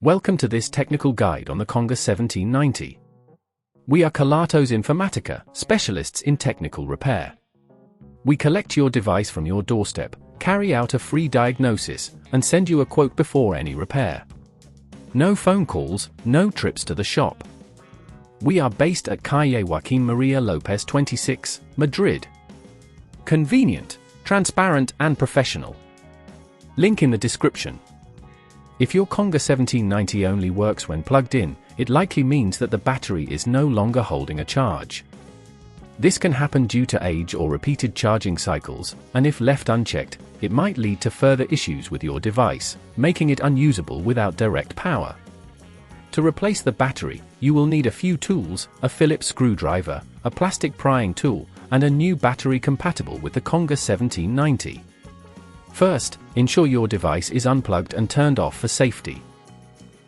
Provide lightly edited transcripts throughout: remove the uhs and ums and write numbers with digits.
Welcome to this technical guide on the Conga 1790. We are Kelatos Informatica, specialists in technical repair. We collect your device from your doorstep, carry out a free diagnosis, and send you a quote before any repair. No phone calls, no trips to the shop. We are based at Calle Joaquín María López 26, Madrid. Convenient, transparent and professional. Link in the description. If your Conga 1790 only works when plugged in, it likely means that the battery is no longer holding a charge. This can happen due to age or repeated charging cycles, and if left unchecked, it might lead to further issues with your device, making it unusable without direct power. To replace the battery, you will need a few tools, a Phillips screwdriver, a plastic prying tool, and a new battery compatible with the Conga 1790. First, ensure your device is unplugged and turned off for safety.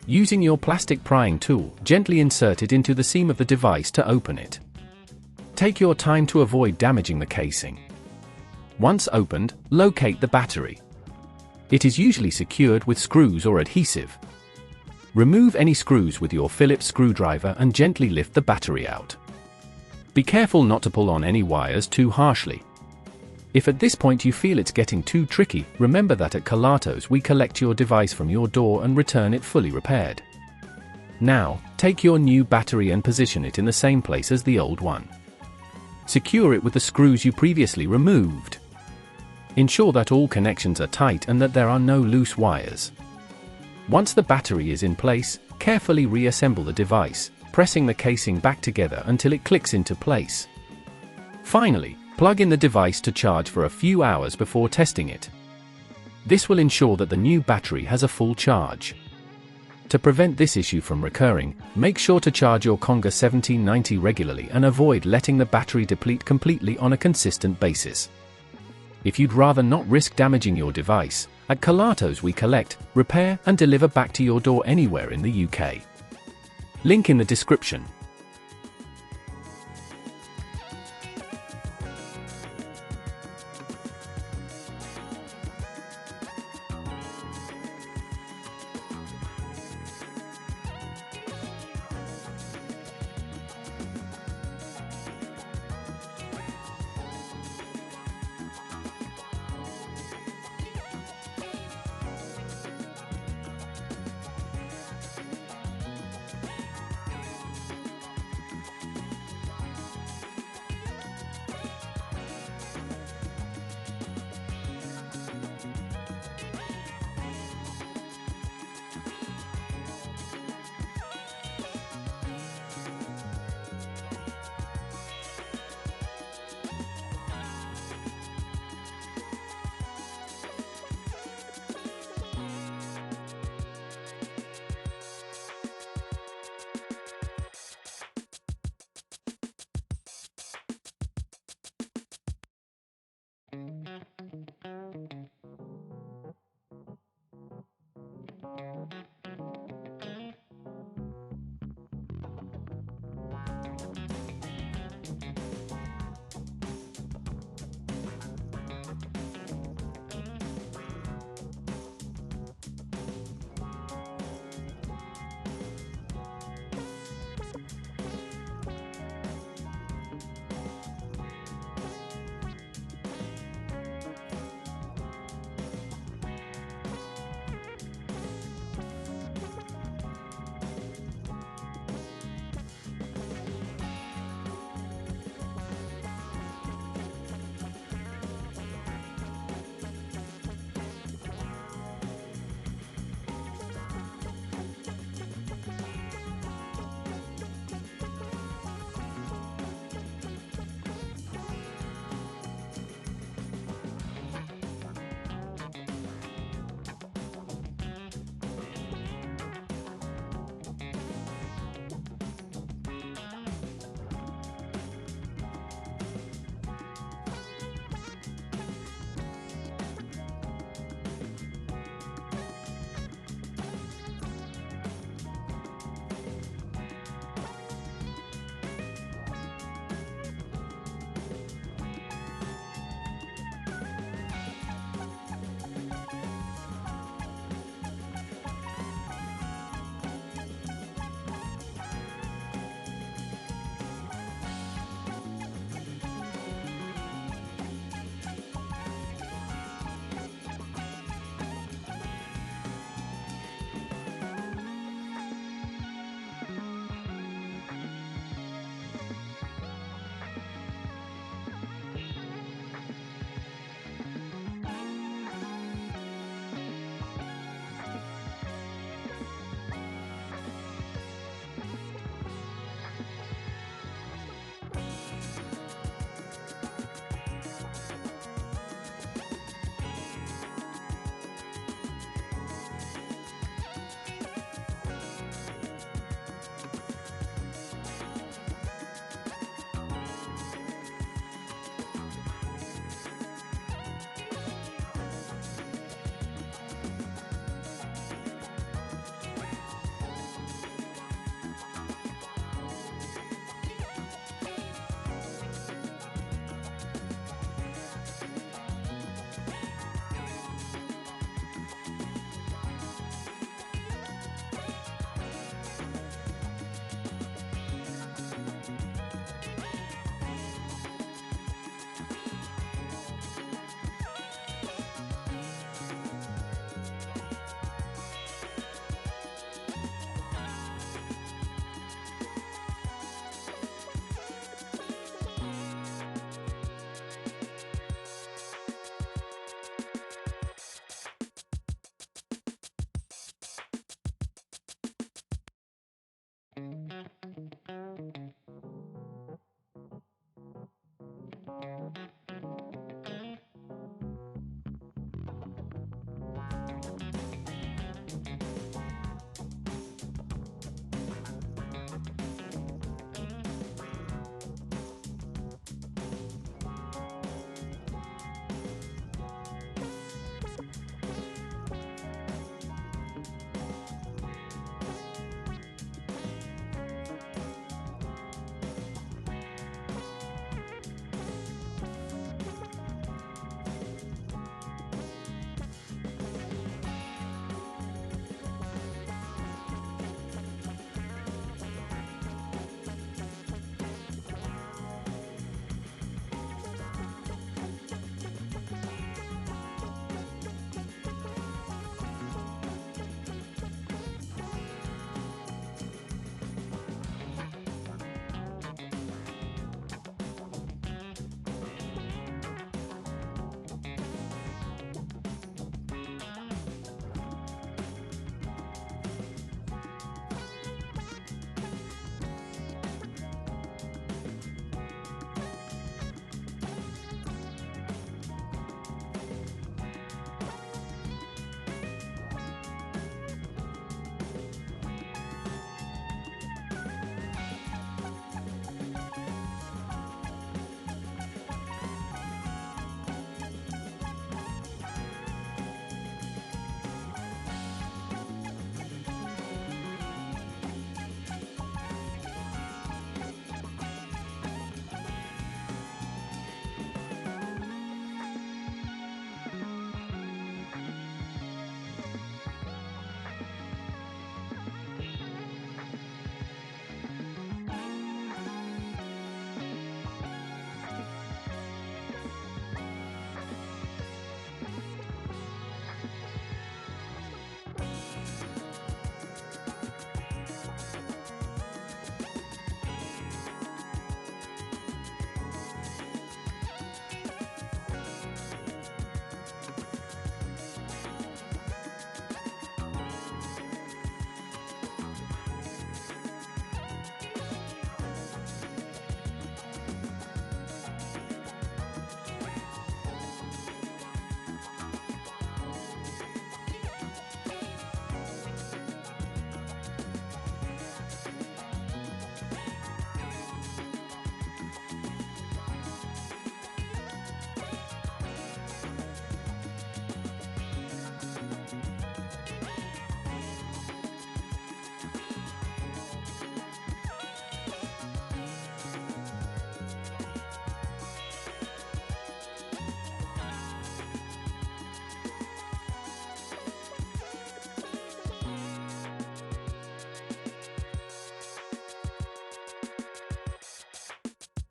Using your plastic prying tool, gently insert it into the seam of the device to open it. Take your time to avoid damaging the casing. Once opened, locate the battery. It is usually secured with screws or adhesive. Remove any screws with your Phillips screwdriver and gently lift the battery out. Be careful not to pull on any wires too harshly. If at this point you feel it's getting too tricky, remember that at Kelatos we collect your device from your door and return it fully repaired. Now, take your new battery and position it in the same place as the old one. Secure it with the screws you previously removed. Ensure that all connections are tight and that there are no loose wires. Once the battery is in place, carefully reassemble the device, pressing the casing back together until it clicks into place. Finally, plug in the device to charge for a few hours before testing it. This will ensure that the new battery has a full charge. To prevent this issue from recurring, make sure to charge your Conga 1790 regularly and avoid letting the battery deplete completely on a consistent basis. If you'd rather not risk damaging your device, at Kelatos we collect, repair and deliver back to your door anywhere in the UK. Link in the description.